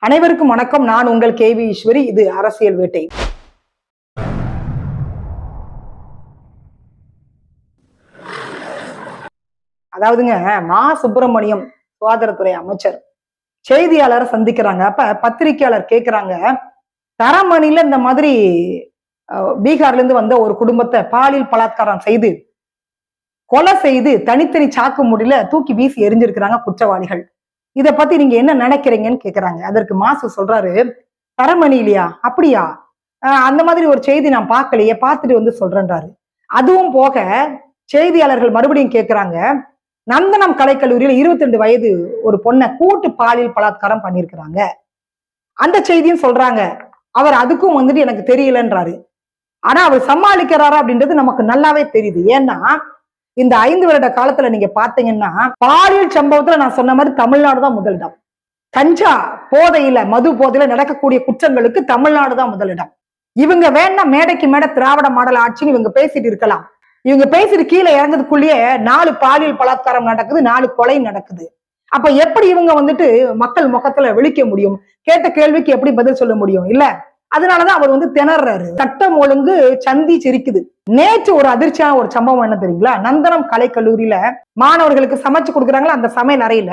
அனைவருக்கும் வணக்கம். நான் உங்கள் கேவி ஈஸ்வரி. இது அரசியல் வேட்டை. அதாவதுங்க, மா சுப்பிரமணியம் சுகாதாரத்துறை அமைச்சர் செய்தியாளரை சந்திக்கிறாங்க. அப்ப பத்திரிகையாளர் கேட்கிறாங்க, தரமணியில இந்த மாதிரி பீகார்ல இருந்து வந்த ஒரு குடும்பத்தை பாலியல் பலாத்காரம் செய்து கொலை செய்து தனித்தனி சாக்கு முடியல தூக்கி வீசி எரிஞ்சிருக்கிறாங்க குற்றவாளிகள். இத பத்தி நீங்க என்ன நினைக்கிறீங்கன்னு கேக்குறாங்க. அதற்கு மாசு சொல்றாரு, தரமணி இல்லையா, அப்படியா, அந்த மாதிரி ஒரு செய்தி நான் பார்க்கலையே, பார்த்துட்டு வந்து சொல்றேன்றாரு. அதுவும் போக செய்தியாளர்கள் மறுபடியும் கேட்கிறாங்க, நந்தனம் கலைக்கல்லூரியில 22 வயது ஒரு பொண்ணை கூட்டு பாலியல் பலாத்காரம் பண்ணிருக்கிறாங்க, அந்த செய்தியும் சொல்றாங்க. அவர் அதுக்கும் வந்துட்டு எனக்கு தெரியலன்றாரு. ஆனா அவர் சமாளிக்கிறாரா அப்படின்றது நமக்கு நல்லாவே தெரியுது. ஏன்னா இந்த 5 வருட காலத்துல நீங்க பாத்தீங்கன்னா பாலியல் சம்பவத்துல நான் சொன்ன மாதிரி தமிழ்நாடு தான் முதலிடம். கஞ்சா போதையில, மது போதையில நடக்கக்கூடிய குற்றங்களுக்கு தமிழ்நாடு தான் முதலிடம். இவங்க வேணா மேடைக்கு மேடை திராவிட மாடல் ஆட்சின்னு இவங்க பேசிட்டு இருக்கலாம். இவங்க பேசிட்டு கீழே இறங்குறதுக்குள்ளேயே 4 பாலியல் பலாத்காரம் நடக்குது, 4 கொலை நடக்குது. அப்ப எப்படி இவங்க வந்துட்டு மக்கள் முகத்துல விழிக்க முடியும்? கேட்ட கேள்விக்கு எப்படி பதில் சொல்ல முடியும்? இல்ல, அதனாலதான் அவர் வந்து திணறாரு. சட்டம் ஒழுங்கு சந்தி சிரிக்குது. நேற்று ஒரு அதிர்ச்சியான ஒரு சம்பவம் என்ன தெரியுங்களா? நந்தனம் கலைக்கல்லூரியில மாணவர்களுக்கு சமைச்சு கொடுக்குறாங்களா, அந்த சமையல் அறையில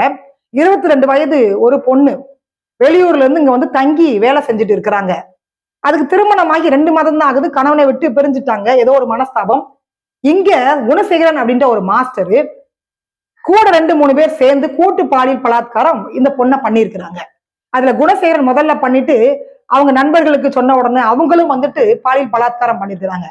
22 வயது ஒரு பொண்ணு வெளியூர்ல இருந்து இங்க வந்து தங்கி வேலை செஞ்சுட்டு இருக்கிறாங்க. அதுக்கு திருமணமாகி 2 மாதம் தான் ஆகுது. கணவனை விட்டு பிரிஞ்சுட்டாங்க, ஏதோ ஒரு மனஸ்தாபம். இங்க குணசேகரன் அப்படின்ற ஒரு மாஸ்டரு கூட 2-3 பேர் சேர்ந்து கூட்டு பாலியல் பலாத்காரம் இந்த பொண்ணை பண்ணிருக்கிறாங்க. அதுல குணசேகரன் முதல்ல பண்ணிட்டு அவங்க நண்பர்களுக்கு சொன்ன உடனே அவங்களும் வந்துட்டு பாலியல் பலாத்காரம் பண்ணிருக்கிறாங்க.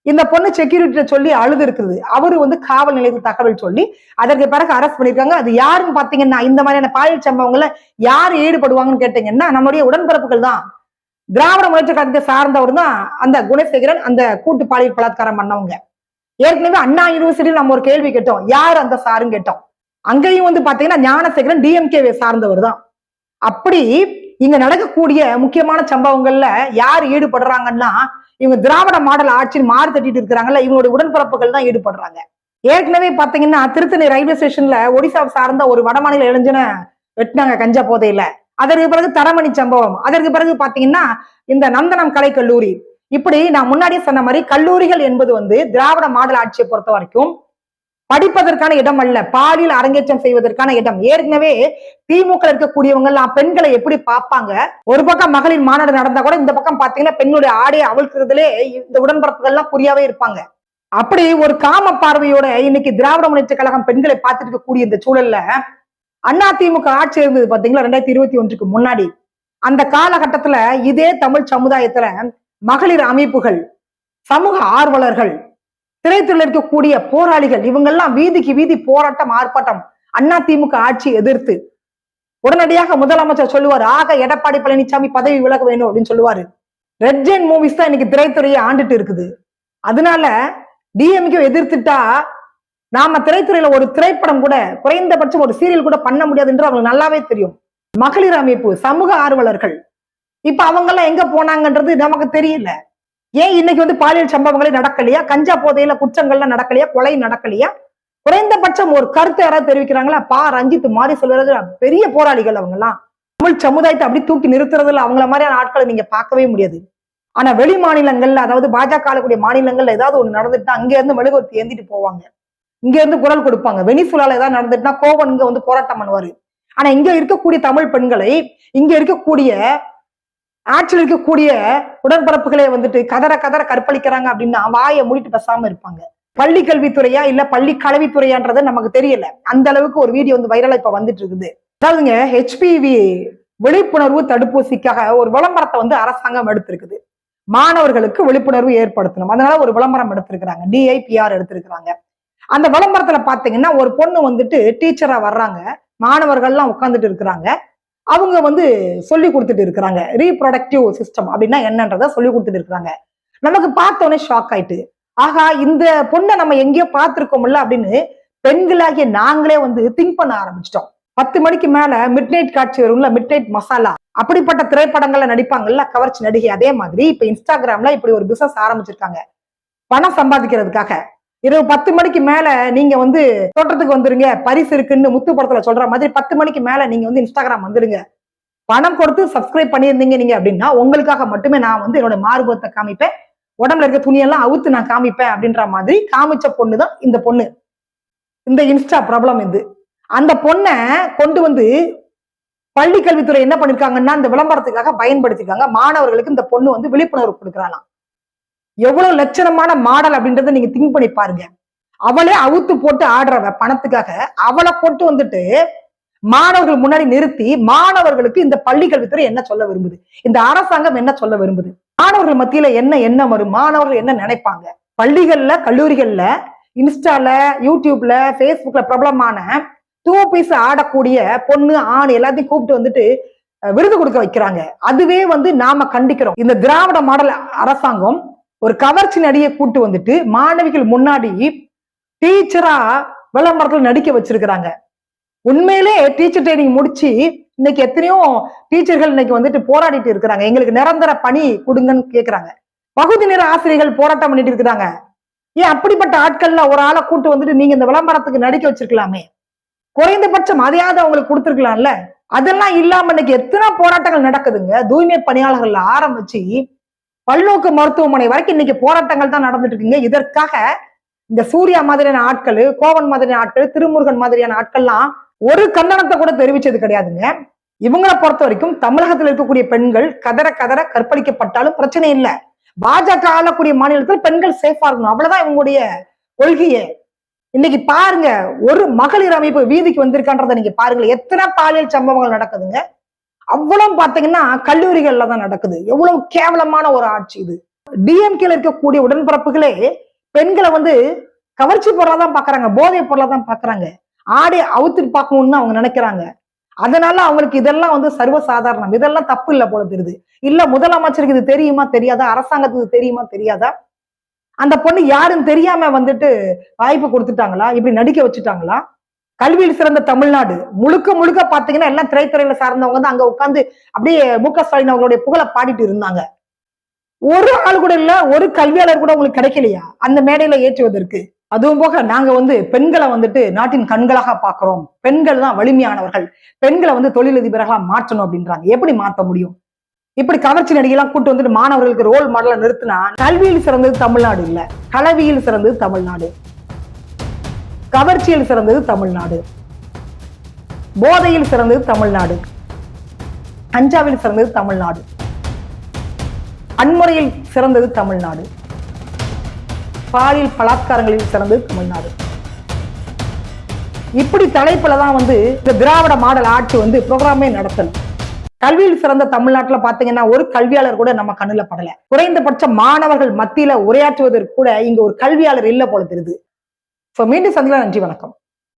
இந்த பொண்ணு செக்யூரிட்டி சொல்லி அழுது இருக்குது. அவரு வந்து காவல் நிலையத்துக்கு தகவல் சொல்லி அதற்கு பிறகு அரெஸ்ட் பண்ணிருக்காங்க. அது யாருன்னு பாத்தீங்கன்னா, இந்த மாதிரியான பாலியல் சம்பவங்கள்ல யாரு ஈடுபடுவாங்கன்னு கேட்டீங்கன்னா, நம்மளுடைய உடன்பிறப்புகள் தான். திராவிட முன்னேற்ற கழகத்தை சார்ந்தவர் தான் அந்த குணசேகரன், அந்த கூட்டு பாலியல் பலாத்காரம் பண்ணவங்க. ஏற்கனவே அண்ணா யூனிவர்சிட்டியில் நம்ம ஒரு கேள்வி கேட்டோம், யார் அந்த சாருன்னு கேட்டோம். அங்கேயும் வந்து பாத்தீங்கன்னா ஞானசேகரன் டிஎம்கேவை சார்ந்தவர் தான். அப்படி இங்க நடக்கக்கூடிய முக்கியமான சம்பவங்கள்ல யார் ஈடுபடுறாங்கன்னா, இவங்க திராவிட மாடல் ஆட்சியில் மாறு தட்டிட்டு இருக்கிறாங்கல்ல, இவங்களுடைய உடன்பிறப்புகள் தான் ஈடுபடுறாங்க. ஏற்கனவே பாத்தீங்கன்னா திருத்தணி ரயில்வே ஸ்டேஷன்ல ஒடிசா சார்ந்த ஒரு வடமாநில இளைஞனை வெட்டினாங்க கஞ்சா போதையில. அதற்கு பிறகு தரமணி சம்பவம். அதற்கு பிறகு பாத்தீங்கன்னா இந்த நந்தனம் கலைக்கல்லூரி. இப்படி நான் முன்னாடியே சொன்ன மாதிரி கல்லூரிகள் என்பது வந்து திராவிட மாடல் ஆட்சியை பொறுத்த வரைக்கும் படிப்பதற்கான இடம் அல்ல, பாலியல் அரங்கேற்றம் செய்வதற்கான இடம். ஏற்கனவே திமுக இருக்கக்கூடியவங்க எல்லாம் பெண்களை எப்படி பார்ப்பாங்க? ஒரு பக்கம் மகளிர் மாநாடு நடந்தா கூட இந்த பக்கம் பாத்தீங்கன்னா பெண்ணுடைய ஆடையை அவிழ்க்கிறதுலே இந்த உடன்பிறப்புகள் எல்லாம் குறியாவே இருப்பாங்க. அப்படி ஒரு காம பார்வையோட இன்னைக்கு திராவிட முன்னேற்ற கழகம் பெண்களை பார்த்துட்டு இருக்கக்கூடிய இந்த சூழல்ல அண்ணா திமுக ஆட்சி இருந்தது பாத்தீங்களா 2021க்கு முன்னாடி. அந்த காலகட்டத்துல இதே தமிழ் சமுதாயத்துல மகளிர் அமைப்புகள், சமூக ஆர்வலர்கள், திரைத்துறையில் இருக்கக்கூடிய போராளிகள், இவங்கெல்லாம் வீதிக்கு வீதி போராட்டம், ஆர்ப்பாட்டம், அண்ணா திமுக ஆட்சி எதிர்த்து. உடனடியாக முதலமைச்சர் சொல்லுவார், ஆக எடப்பாடி பழனிசாமி பதவி விலக வேணும் அப்படின்னு சொல்லுவாரு. ரெட் ஜெயின் மூவிஸ் தான் இன்னைக்கு திரைத்துறையை ஆண்டுட்டு இருக்குது. அதனால டிஎம்கே எதிர்த்துட்டா நாம திரைத்துறையில ஒரு திரைப்படம் கூட, குறைந்தபட்சம் ஒரு சீரியல் கூட பண்ண முடியாது என்று அவங்களுக்கு நல்லாவே தெரியும். மகளிர் அமைப்பு, சமூக ஆர்வலர்கள் இப்ப அவங்க எல்லாம் எங்க போனாங்கன்றது நமக்கு தெரியல. ஏன் இன்னைக்கு வந்து பாலியல் சம்பவங்களே நடக்கலையா? கஞ்சா போதையில குற்றங்கள்லாம் நடக்கலையா? கொலை நடக்கலையா? குறைந்தபட்சம் ஒரு கருத்தை யாராவது தெரிவிக்கிறாங்களா? ரஞ்சித் மாதிரி சொல்றது பெரிய போராளிகள் அவங்க எல்லாம். தமிழ் சமுதாயத்தை அப்படி தூக்கி நிறுத்துறதுல அவங்கள மாதிரியான ஆட்களை நீங்க பார்க்கவே முடியாது. ஆனா வெளி மாநிலங்கள்ல, அதாவது பாஜக ஆளக்கூடிய மாநிலங்கள்ல ஏதாவது ஒண்ணு நடந்துட்டா அங்க இருந்து மெழுகுவர்த்தி ஏந்திட்டு போவாங்க, இங்க இருந்து குரல் கொடுப்பாங்க. வெனிசுலால ஏதாவது நடந்துட்டுனா கோவன் இங்க வந்து போராட்டம் பண்ணுவாரு. ஆனா இங்க இருக்கக்கூடிய தமிழ் பெண்களை, இங்க இருக்கக்கூடிய ஆட்சியில் இருக்கக்கூடிய உடன்பிறப்புகளே வந்துட்டு கதற கதற கற்பழிக்கிறாங்க அப்படின்னா வாயை மூடிட்டு பேசாம இருப்பாங்க. பள்ளி கல்வித்துறையா இல்ல பள்ளி கல்வித்துறையான்றது நமக்கு தெரியல. அந்த அளவுக்கு ஒரு வீடியோ வந்து வைரலா இப்ப வந்துட்டு இருக்குது. அதாவதுங்க, ஹெச்பிவி விழிப்புணர்வு தடுப்பூசிக்காக ஒரு விளம்பரத்தை வந்து அரசாங்கம் எடுத்திருக்குது. மாணவர்களுக்கு விழிப்புணர்வு ஏற்படுத்தணும், அதனால ஒரு விளம்பரம் எடுத்திருக்கிறாங்க, டிஐபிஆர் எடுத்திருக்கிறாங்க. அந்த விளம்பரத்துல பாத்தீங்கன்னா ஒரு பொண்ணு வந்துட்டு டீச்சரா வர்றாங்க, மாணவர்கள்லாம் உட்கார்ந்துட்டு இருக்கிறாங்க. அவங்க வந்து சொல்லி கொடுத்துட்டு இருக்கிறாங்க, ரீப்ரொடக்டிவ் சிஸ்டம் அப்படின்னா என்னன்றத சொல்லி கொடுத்துட்டு இருக்கிறாங்க. நமக்கு பார்த்தோன்னே ஷாக் ஆயிட்டு, ஆகா இந்த பொண்ணை நம்ம எங்கேயோ பார்த்திருக்கோம்ல அப்படின்னு பெண்களாகிய நாங்களே வந்து திங்க் பண்ண ஆரம்பிச்சிட்டோம். 10 மணிக்கு மேல மிட் நைட் காட்சி வரும்ல, மிட் நைட் மசாலா, அப்படிப்பட்ட திரைப்படங்கள்ல நடிப்பாங்கல்ல கவர்ச்சி நடிகை, அதே மாதிரி இப்ப இன்ஸ்டாகிராம்ல இப்படி ஒரு பிசினஸ் ஆரம்பிச்சிருக்காங்க பணம் சம்பாதிக்கிறதுக்காக. இரவு 10 மணிக்கு மேல நீங்க வந்து தோட்டத்துக்கு வந்துருங்க, பரிசு இருக்குன்னு முத்து படத்துல சொல்ற மாதிரி 10 மணிக்கு மேல நீங்க வந்து இன்ஸ்டாகிராம் வந்துருங்க, பணம் கொடுத்து சப்ஸ்கிரைப் பண்ணியிருந்தீங்க நீங்க அப்படின்னா உங்களுக்காக மட்டுமே நான் வந்து என்னோட மார்பகத்தை காமிப்பேன், உடம்புல இருக்க துணியெல்லாம் அவுத்து நான் காமிப்பேன் அப்படின்ற மாதிரி காமிச்ச பொண்ணு தான் இந்த பொண்ணு. இந்த இன்ஸ்டா ப்ராப்ளம் இது. அந்த பொண்ணை கொண்டு வந்து பள்ளி கல்வித்துறை என்ன பண்ணிருக்காங்கன்னா இந்த விளம்பரத்துக்காக பயன்படுத்திருக்காங்க. மாணவர்களுக்கு இந்த பொண்ணு வந்து விழிப்புணர்வு கொடுக்குறாளாம். எவ்வளவு லட்சணமான மாடல் அப்படின்றத நீங்க திங்க் பண்ணி பாருங்க. அவளே அவுத்து போட்டு ஆடுறவ பணத்துக்காக அவளை போட்டு வந்துட்டு மாணவர்கள் முன்னாடி நிறுத்தி மாணவர்களுக்கு இந்த பள்ளி கல்வித்துறை என்ன சொல்ல விரும்புது, இந்த அரசாங்கம் என்ன சொல்ல விரும்புது, மாணவர்கள் மத்தியில என்ன வரும், மாணவர்கள் என்ன நினைப்பாங்க. பள்ளிகள்ல கல்லூரிகள்ல இன்ஸ்டால யூடியூப்ல பேஸ்புக்ல பிரபலமான பீஸ் ஆடக்கூடிய பொண்ணு ஆண் எல்லாத்தையும் கூப்பிட்டு வந்துட்டு விருது கொடுக்க வைக்கிறாங்க. அதுவே வந்து நாம கண்டிக்கிறோம். இந்த திராவிட மாடல் அரசாங்கம் ஒரு கவர்ச்சி நடிகை கூட்டு வந்துட்டு மாணவிகள் முன்னாடி டீச்சரா விளம்பரத்தில் நடிக்க வச்சிருக்கிறாங்க. உண்மையிலே டீச்சர் ட்ரைனிங் முடிச்சு இன்னைக்கு எத்தனையோ டீச்சர்கள் இன்னைக்கு வந்துட்டு போராடிட்டு இருக்கிறாங்க. எங்களுக்கு நிரந்தர பணி கொடுங்கன்னு கேக்குறாங்க. பகுதி நேர ஆசிரியர்கள் போராட்டம் பண்ணிட்டு இருக்கிறாங்க. ஏன் அப்படிப்பட்ட ஆட்கள்ல ஒரு ஆளை கூட்டு வந்துட்டு நீங்க இந்த விளம்பரத்துக்கு நடிக்க வச்சிருக்கலாமே, குறைந்தபட்சம் அதையாவது அவங்களுக்கு கொடுத்துருக்கலாம்ல. அதெல்லாம் இல்லாம இன்னைக்கு எத்தனை போராட்டங்கள் நடக்குதுங்க. தூய்மை பணியாளர்கள் ஆரம்பிச்சு பல்நோக்கு மருத்துவமனை வரைக்கும் இன்னைக்கு போராட்டங்கள் தான் நடந்துட்டு இருக்குங்க. இதற்காக இந்த சூர்யா மாதிரியான ஆட்கள், கோவன் மாதிரியான ஆட்கள், திருமுருகன் மாதிரியான ஆட்கள்லாம் ஒரு கண்டனத்தை கூட தெரிவிச்சது கிடையாதுங்க. இவங்களை பொறுத்த வரைக்கும் தமிழகத்தில் இருக்கக்கூடிய பெண்கள் கதற கதற கற்பழிக்கப்பட்டாலும் பிரச்சனை இல்லை. பாஜக ஆளக்கூடிய மாநிலத்தில் பெண்கள் சேஃபா இருக்கணும், அவ்வளவுதான் இவங்களுடைய கொள்கையே. இன்னைக்கு பாருங்க, ஒரு மகளிர் அமைப்பு வீதிக்கு வந்திருக்கான்றதை நீங்க பாருங்க. எத்தனை பாலியல் சம்பவங்கள் நடக்குதுங்க. அவ்வளவு பாத்தீங்கன்னா கல்லூரிகள்ல தான் நடக்குது. எவ்வளவு கேவலமான ஒரு ஆட்சி இது. டிஎம்கேல இருக்கக்கூடிய உடன்பிறப்புகளே பெண்களை வந்து கவர்ச்சி பொருளாதான் பாக்குறாங்க, போதை பொருளாதான் பாக்குறாங்க, ஆடை அவுத்துட்டு பார்க்கணும்னு அவங்க நினைக்கிறாங்க. அதனால அவங்களுக்கு இதெல்லாம் வந்து சர்வசாதாரணம், இதெல்லாம் தப்பு இல்லை போல தெரியுது. இல்ல முதலமைச்சருக்கு இது தெரியுமா தெரியாதா, அரசாங்கத்துக்கு தெரியுமா தெரியாதா, அந்த பொண்ணு யாருன்னு தெரியாம வந்துட்டு வாய்ப்பு கொடுத்துட்டாங்களா, இப்படி நடிக்க வச்சுட்டாங்களா? கல்வியில் சிறந்த தமிழ்நாடு முழுக்க முழுக்க பாத்தீங்கன்னா எல்லாம் திரைத்துறையில சார்ந்தவங்க தான் அங்க உட்கார்ந்து அப்படியே மு.க. ஸ்டாலின் அவங்களுடைய புகழை பாடிட்டு இருந்தாங்க. ஒரு ஆள் கூட இல்ல, ஒரு கல்வியாளர் கூட உங்களுக்கு கிடைக்கலையா அந்த மேடையில ஏற்றுவதற்கு? அதுவும் போக நாங்க வந்து பெண்களை வந்துட்டு நாட்டின் கண்களாக பாக்குறோம், பெண்கள் தான் வலிமையானவர்கள், பெண்களை வந்து தொழிலதிபர்களா மாற்றணும் அப்படின்றாங்க. எப்படி மாற்ற முடியும்? இப்படி கவர்ச்சி நடிகைலாம் கூட்டு வந்துட்டு மாணவர்களுக்கு ரோல் மாடலா நிறுத்தினா கல்வியில் சிறந்தது தமிழ்நாடு இல்ல, கலவியில் சிறந்தது தமிழ்நாடு, கவர்ச்சியில் சிறந்தது தமிழ்நாடு, போதையில் சிறந்தது தமிழ்நாடு, கஞ்சாவில் சிறந்தது தமிழ்நாடு, வன்முறையில் சிறந்தது தமிழ்நாடு, பாலியல் பலாத்காரங்களில் சிறந்தது தமிழ்நாடு. இப்படி தலைப்புல தான் வந்து இந்த திராவிட மாடல் ஆட்சி வந்து ப்ரோக்ராமே நடத்தணும். கல்வியில் சிறந்த தமிழ்நாட்டுல பாத்தீங்கன்னா ஒரு கல்வியாளர் கூட நம்ம கண்ணுல படல. குறைந்தபட்ச மாணவர்கள் மத்தியில உரையாற்றுவதற்கு கூட இங்க ஒரு கல்வியாளர் இல்ல போல தெரியுது. மீண்டும் சந்திக்கலாம். நன்றி, வணக்கம்.